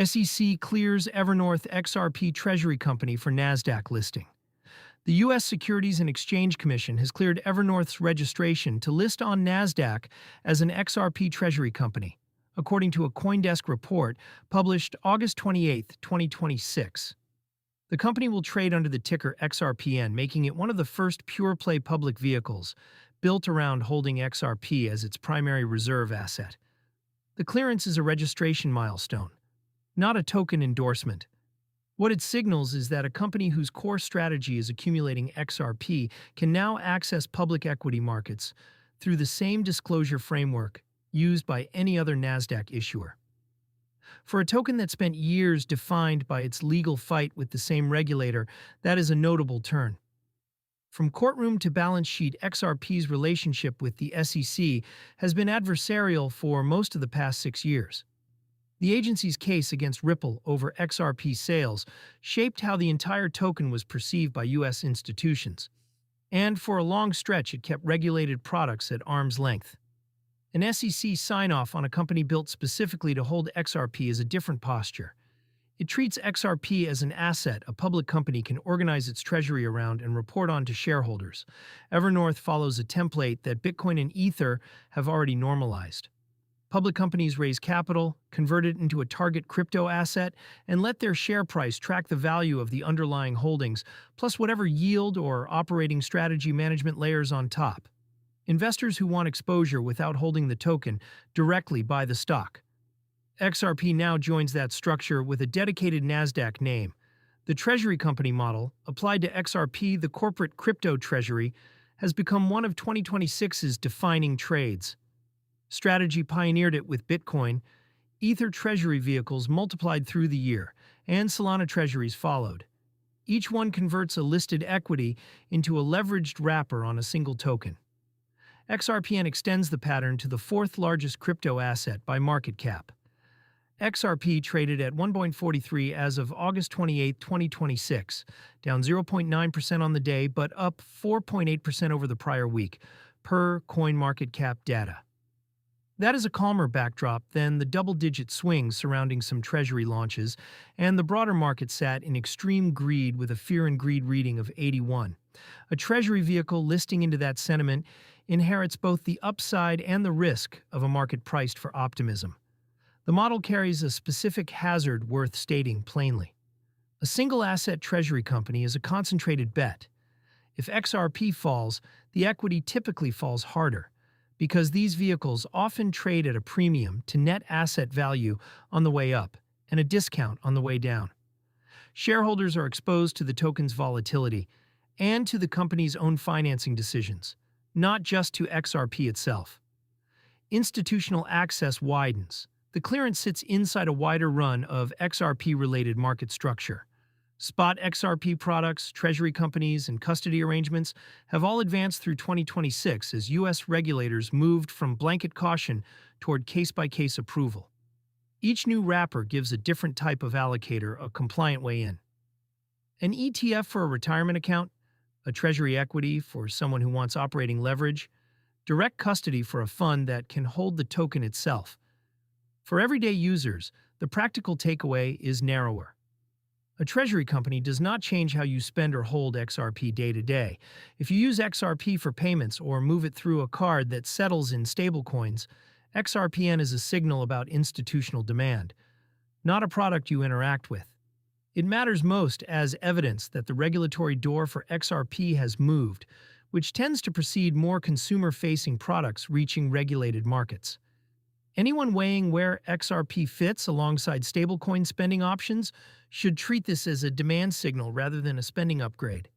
SEC clears Evernorth XRP Treasury company for Nasdaq listing. The U.S. Securities and Exchange Commission has cleared Evernorth's registration to list on Nasdaq as an XRP Treasury company, according to a CoinDesk report published August 28, 2026. The company will trade under the ticker XRPN, making it one of the first pure-play public vehicles built around holding XRP as its primary reserve asset. The clearance is a registration milestone, not a token endorsement. What it signals is that a company whose core strategy is accumulating XRP can now access public equity markets through the same disclosure framework used by any other Nasdaq issuer. For a token that spent years defined by its legal fight with the same regulator, that is a notable turn. From courtroom to balance sheet, XRP's relationship with the SEC has been adversarial for most of the past 6 years. The agency's case against Ripple over XRP sales shaped how the entire token was perceived by U.S. institutions, and for a long stretch it kept regulated products at arm's length. An SEC sign-off on a company built specifically to hold XRP is a different posture. It treats XRP as an asset a public company can organize its treasury around and report on to shareholders. Evernorth follows a template that Bitcoin and Ether have already normalized. Public companies raise capital, convert it into a target crypto asset, and let their share price track the value of the underlying holdings, plus whatever yield or operating strategy management layers on top. Investors who want exposure without holding the token directly buy the stock. XRP now joins that structure with a dedicated Nasdaq name. The Treasury company model, applied to XRP, the corporate crypto treasury, has become one of 2026's defining trades. Strategy pioneered it with Bitcoin. Ether treasury vehicles multiplied through the year, and Solana treasuries followed. Each one converts a listed equity into a leveraged wrapper on a single token. XRPN extends the pattern to the fourth largest crypto asset by market cap. XRP traded at 1.43 as of August 28, 2026, down 0.9% on the day but up 4.8% over the prior week, per CoinMarketCap data. That is a calmer backdrop than the double-digit swings surrounding some treasury launches, and the broader market sat in extreme greed with a fear and greed reading of 81. A treasury vehicle listing into that sentiment inherits both the upside and the risk of a market priced for optimism. The model carries a specific hazard worth stating plainly. A single-asset treasury company is a concentrated bet. If XRP falls, the equity typically falls harder, because these vehicles often trade at a premium to net asset value on the way up and a discount on the way down. Shareholders are exposed to the token's volatility and to the company's own financing decisions, not just to XRP itself. Institutional access widens. The clearance sits inside a wider run of XRP-related market structure. Spot XRP products, treasury companies, and custody arrangements have all advanced through 2026 as U.S. regulators moved from blanket caution toward case-by-case approval. Each new wrapper gives a different type of allocator a compliant way in. An ETF for a retirement account, a treasury equity for someone who wants operating leverage, direct custody for a fund that can hold the token itself. For everyday users, the practical takeaway is narrower. A treasury company does not change how you spend or hold XRP day to day. If you use XRP for payments or move it through a card that settles in stablecoins, XRPN is a signal about institutional demand, not a product you interact with. It matters most as evidence that the regulatory door for XRP has moved, which tends to precede more consumer-facing products reaching regulated markets. Anyone weighing where XRP fits alongside stablecoin spending options should treat this as a demand signal rather than a spending upgrade.